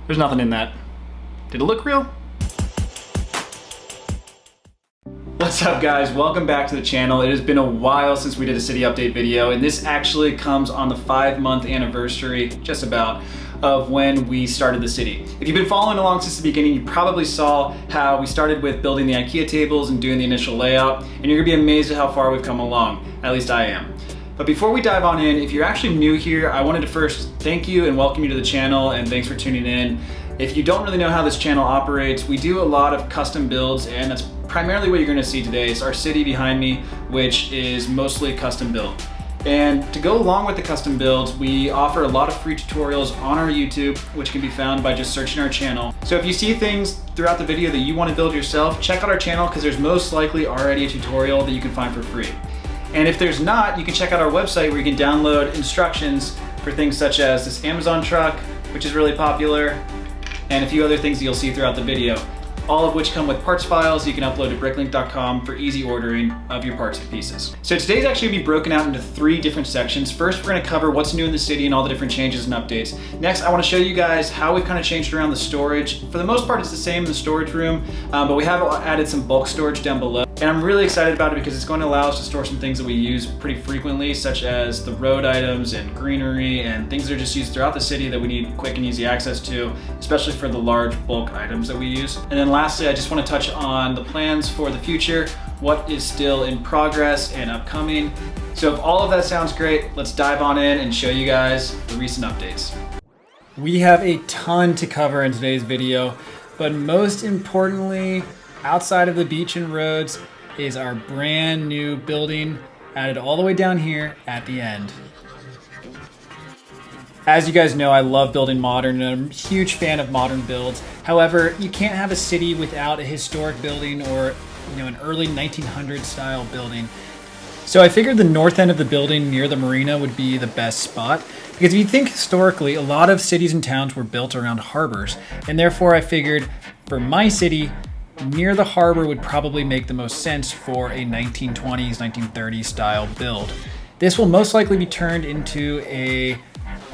There's nothing in that. Did it look real? What's up guys, welcome back to the channel. It has been a while since we did a city update video, and this actually comes on the 5-month anniversary, just about, of when we started the city. If you've been following along since the beginning, you probably saw how we started with building the IKEA tables and doing the initial layout, and you're gonna be amazed at how far we've come along, at least I am. But before we dive on in, if you're actually new here, I wanted to first thank you and welcome you to the channel, and thanks for tuning in. If you don't really know how this channel operates, we do a lot of custom builds, and that's primarily what you're gonna see today. Is our city behind me, which is mostly custom built. And to go along with the custom builds, we offer a lot of free tutorials on our YouTube, which can be found by just searching our channel. So if you see things throughout the video that you wanna build yourself, check out our channel because there's most likely already a tutorial that you can find for free. And if there's not, you can check out our website where you can download instructions for things such as this Amazon truck, which is really popular, and a few other things that you'll see throughout the video, all of which come with parts files you can upload to bricklink.com for easy ordering of your parts and pieces. So today's actually gonna be broken out into 3 different sections. First, we're gonna cover what's new in the city and all the different changes and updates. Next, I wanna show you guys how we've kind of changed around the storage. For the most part, it's the same in the storage room, but we have added some bulk storage down below. And I'm really excited about it because it's going to allow us to store some things that we use pretty frequently, such as the road items and greenery and things that are just used throughout the city that we need quick and easy access to, especially for the large bulk items that we use. And then lastly, I just want to touch on the plans for the future, what is still in progress and upcoming. So if all of that sounds great, let's dive on in and show you guys the recent updates. We have a ton to cover in today's video, but most importantly, outside of the beach and roads is our brand new building added all the way down here at the end. As you guys know, I love building modern and I'm a huge fan of modern builds. However, you can't have a city without a historic building or an early 1900s style building. So I figured the north end of the building near the marina would be the best spot, because if you think historically, a lot of cities and towns were built around harbors, and therefore I figured for my city, near the harbor would probably make the most sense for a 1920s, 1930s style build. This will most likely be turned into a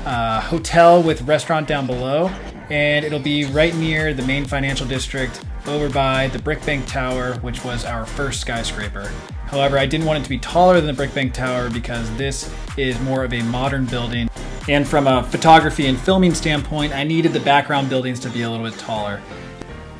hotel with restaurant down below, and it'll be right near the main financial district over by the Brick Bank Tower, which was our first skyscraper. However, I didn't want it to be taller than the Brick Bank Tower because this is more of a modern building. And from a photography and filming standpoint, I needed the background buildings to be a little bit taller.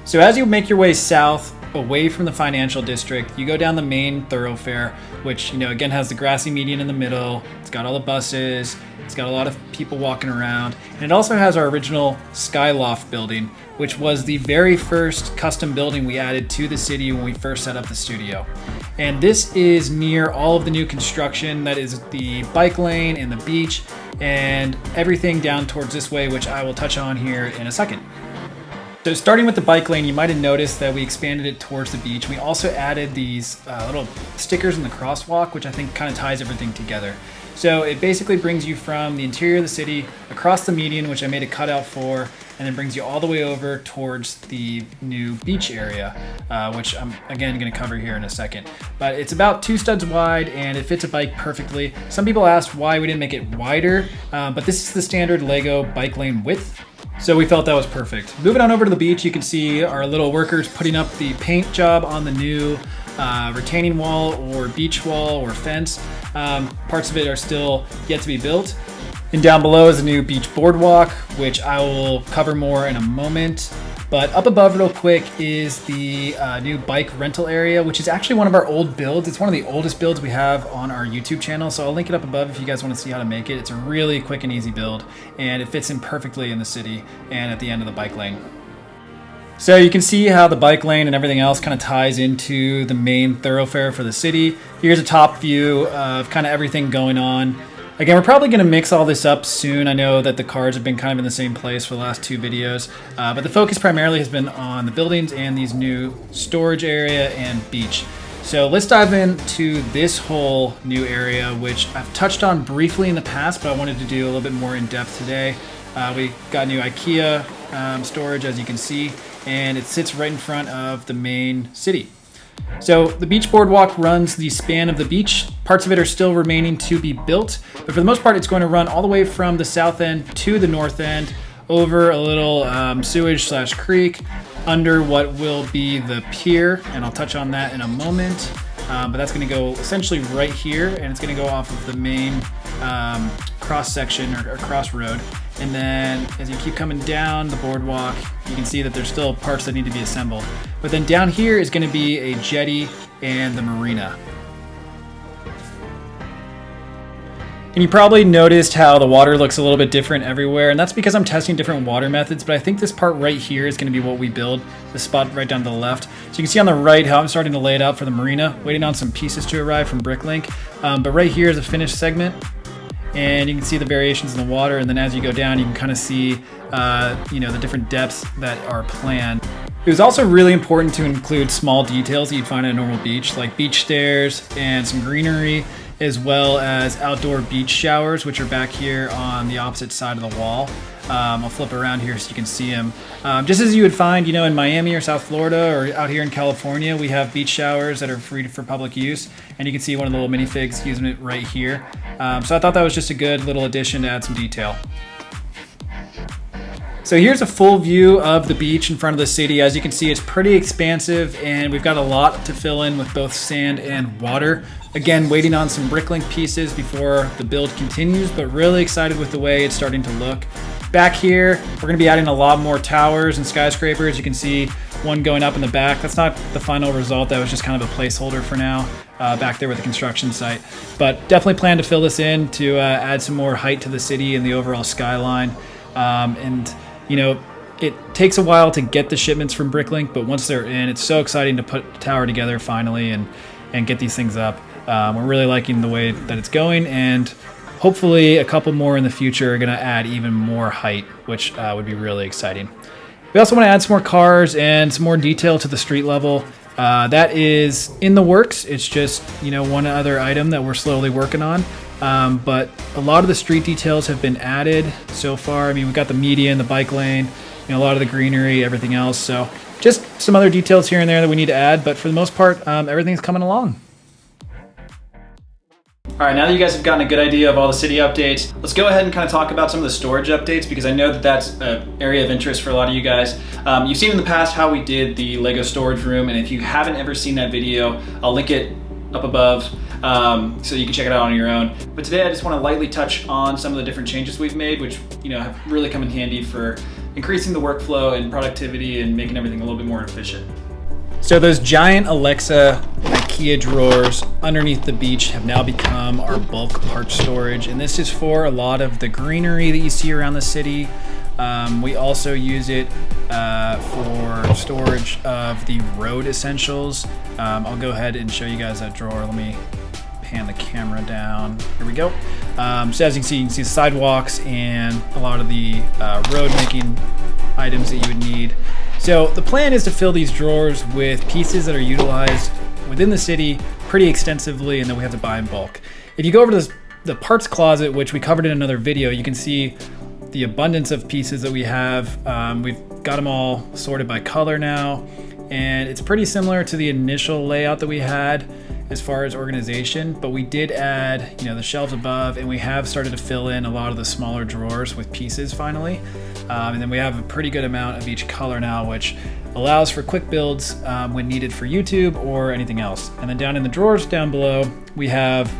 So as you make your way south, away from the financial district, you go down the main thoroughfare, which again has the grassy median in the middle. It's got all the buses, it's got a lot of people walking around, and it also has our original Skyloft building, which was the very first custom building we added to the city when we first set up the studio. And this is near all of the new construction, that is the bike lane and the beach and everything down towards this way, which I will touch on here in a second. So starting with the bike lane, you might have noticed that we expanded it towards the beach. We also added these little stickers in the crosswalk, which I think kind of ties everything together. So it basically brings you from the interior of the city across the median, which I made a cutout for, and then brings you all the way over towards the new beach area, which I'm again going to cover here in a second. But it's about 2 studs wide and it fits a bike perfectly. Some people asked why we didn't make it wider, but this is the standard Lego bike lane width. So we felt that was perfect. Moving on over to the beach, you can see our little workers putting up the paint job on the new retaining wall or beach wall or fence. Parts of it are still yet to be built. And down below is a new beach boardwalk, which I will cover more in a moment. But up above real quick is the new bike rental area, which is actually one of our old builds. It's one of the oldest builds we have on our YouTube channel, so I'll link it up above if you guys want to see how to make it. It's a really quick and easy build, and it fits in perfectly in the city and at the end of the bike lane. So you can see how the bike lane and everything else kind of ties into the main thoroughfare for the city. Here's a top view of kind of everything going on. Again, we're probably going to mix all this up soon. I know that the cards have been kind of in the same place for the last 2 videos, but the focus primarily has been on the buildings and these new storage area and beach. So let's dive into this whole new area, which I've touched on briefly in the past, but I wanted to do a little bit more in depth today. We got new IKEA storage, as you can see, and it sits right in front of the main city. So the beach boardwalk runs the span of the beach. Parts of it are still remaining to be built, but for the most part, it's going to run all the way from the south end to the north end, over a little sewage slash creek under what will be the pier, and I'll touch on that in a moment. But that's going to go essentially right here, and it's going to go off of the main cross section or crossroad. And then as you keep coming down the boardwalk, you can see that there's still parts that need to be assembled. But then down here is going to be a jetty and the marina. And you probably noticed how the water looks a little bit different everywhere, and that's because I'm testing different water methods, but I think this part right here is going to be what we build, this spot right down to the left. So you can see on the right how I'm starting to lay it out for the marina, waiting on some pieces to arrive from Bricklink. But right here is a finished segment, and you can see the variations in the water, and then as you go down, you can kind of see the different depths that are planned. It was also really important to include small details that you'd find at a normal beach, like beach stairs and some greenery, as well as outdoor beach showers, which are back here on the opposite side of the wall. I'll flip around here so you can see them. Just as you would find, in Miami or South Florida or out here in California, we have beach showers that are free for public use, and you can see one of the little minifigs using it right here. So I thought that was just a good little addition to add some detail. So here's a full view of the beach in front of the city. As you can see, it's pretty expansive, and we've got a lot to fill in with both sand and water. Again, waiting on some Bricklink pieces before the build continues, but really excited with the way it's starting to look. Back here, we're gonna be adding a lot more towers and skyscrapers. You can see one going up in the back. That's not the final result. That was just kind of a placeholder for now, back there with the construction site. But definitely plan to fill this in to add some more height to the city and the overall skyline. It takes a while to get the shipments from Bricklink, but once they're in, it's so exciting to put the tower together finally and get these things up. We're really liking the way that it's going, and hopefully a couple more in the future are going to add even more height, which would be really exciting. We also want to add some more cars and some more detail to the street level. That is in the works. It's just one other item that we're slowly working on. But a lot of the street details have been added so far. I mean, we've got the median, the bike lane, a lot of the greenery, everything else. So just some other details here and there that we need to add, but for the most part, everything's coming along. All right, now that you guys have gotten a good idea of all the city updates, let's go ahead and kind of talk about some of the storage updates, because I know that that's an area of interest for a lot of you guys. You've seen in the past how we did the Lego storage room, and if you haven't ever seen that video, I'll link it up above so you can check it out on your own. But today I just want to lightly touch on some of the different changes we've made, which have really come in handy for increasing the workflow and productivity and making everything a little bit more efficient. So those giant Alexa IKEA drawers underneath the beach have now become our bulk part storage, and this is for a lot of the greenery that you see around the city. We also use it for storage of the road essentials. I'll go ahead and show you guys that drawer. Let me pan the camera down. Here we go. So as you can see sidewalks and a lot of the road making items that you would need. So the plan is to fill these drawers with pieces that are utilized within the city pretty extensively, and then we have to buy in bulk. If you go over to the parts closet, which we covered in another video, you can see the abundance of pieces that we have. We've got them all sorted by color now, and it's pretty similar to the initial layout that we had as far as organization, but we did add the shelves above, and we have started to fill in a lot of the smaller drawers with pieces finally. And then we have a pretty good amount of each color now, which allows for quick builds when needed for YouTube or anything else. And then down in the drawers down below, we have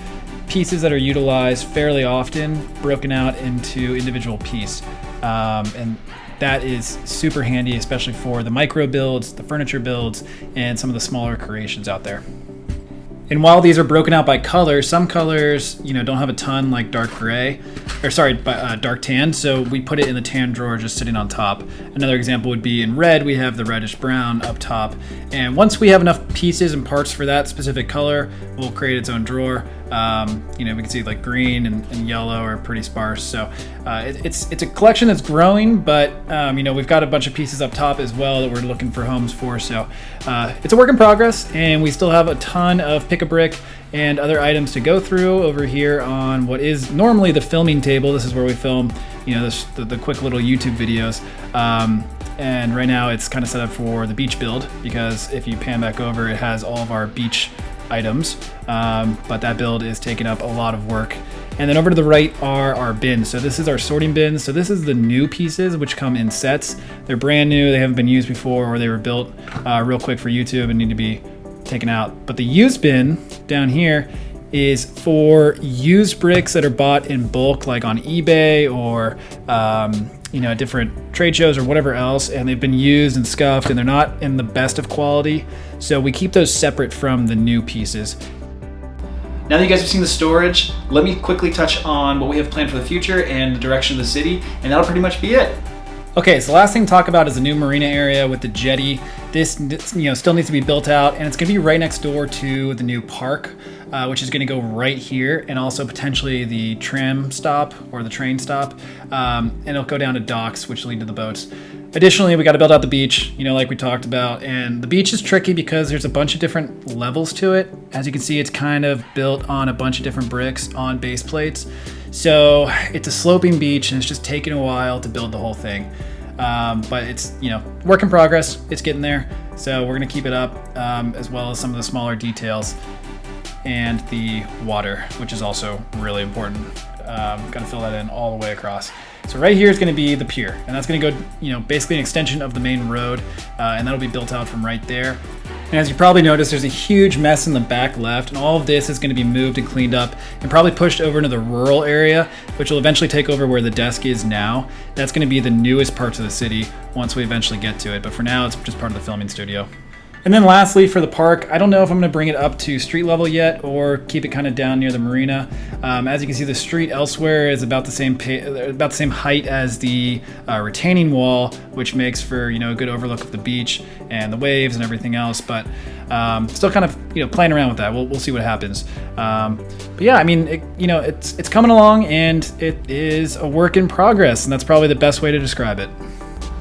pieces that are utilized fairly often, broken out into individual pieces. And that is super handy, especially for the micro builds, the furniture builds, and some of the smaller creations out there. And while these are broken out by color, some colors, don't have a ton, like dark tan. So we put it in the tan drawer just sitting on top. Another example would be in red, we have the reddish brown up top. And once we have enough pieces and parts for that specific color, we'll create its own drawer. We can see like green and yellow are pretty sparse. So it's a collection that's growing, but we've got a bunch of pieces up top as well that we're looking for homes for. So it's a work in progress, and we still have a ton of pick-a-brick and other items to go through over here on what is normally the filming table. This is where we film, the quick little YouTube videos. And right now it's kind of set up for the beach build, because if you pan back over, it has all of our beach items, but that build is taking up a lot of work. And then over to the right are our bins. So this is our sorting bins. So this is the new pieces, which come in sets. They're brand new, they haven't been used before, or they were built real quick for YouTube and need to be taken out. But the used bin down here is for used bricks that are bought in bulk, like on eBay or at different trade shows or whatever else, and they've been used and scuffed and they're not in the best of quality. So we keep those separate from the new pieces. Now that you guys have seen the storage, let me quickly touch on what we have planned for the future and the direction of the city, and that'll pretty much be it. Okay, so the last thing to talk about is the new marina area with the jetty. This still needs to be built out, and it's gonna be right next door to the new park, which is gonna go right here, and also potentially the tram stop or the train stop, and it'll go down to docks, which lead to the boats. Additionally, we got to build out the beach, like we talked about, and the beach is tricky because there's a bunch of different levels to it. As you can see, it's kind of built on a bunch of different bricks on base plates. So it's a sloping beach, and it's just taking a while to build the whole thing. But it's, work in progress. It's getting there. So we're going to keep it up, as well as some of the smaller details and the water, which is also really important. Got to fill that in all the way across. So right here is going to be the pier, and that's going to go, basically an extension of the main road, and that'll be built out from right there. And as you probably noticed, there's a huge mess in the back left, and all of this is going to be moved and cleaned up and probably pushed over into the rural area, which will eventually take over where the desk is now. That's going to be the newest parts of the city once we eventually get to it, but for now it's just part of the filming studio. And then lastly, for the park, I don't know if I'm going to bring it up to street level yet or keep it kind of down near the marina. As you can see, the street elsewhere is about the same height as the retaining wall, which makes for a good overlook of the beach and the waves and everything else. But still kind of playing around with that. We'll see what happens. But yeah, I mean, it's coming along, and it is a work in progress, and that's probably the best way to describe it.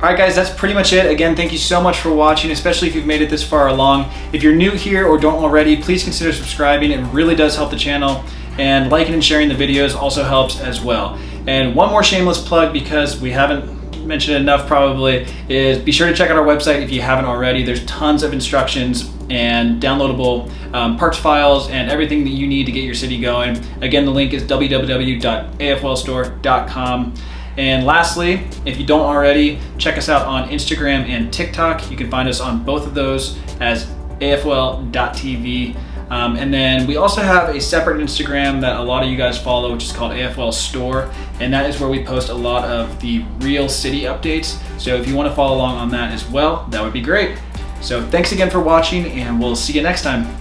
All right, guys, that's pretty much it. Again, thank you so much for watching, especially if you've made it this far along. If you're new here or don't already, please consider subscribing. It really does help the channel, and liking and sharing the videos also helps as well. And one more shameless plug, because we haven't mentioned it enough probably, is be sure to check out our website if you haven't already. There's tons of instructions and downloadable parts files and everything that you need to get your city going. Again, the link is www.afolstore.com. And lastly, if you don't already, check us out on Instagram and TikTok. You can find us on both of those as afol.tv. And then we also have a separate Instagram that a lot of you guys follow, which is called AFOL Store. And that is where we post a lot of the real city updates. So if you want to follow along on that as well, that would be great. So thanks again for watching, and we'll see you next time.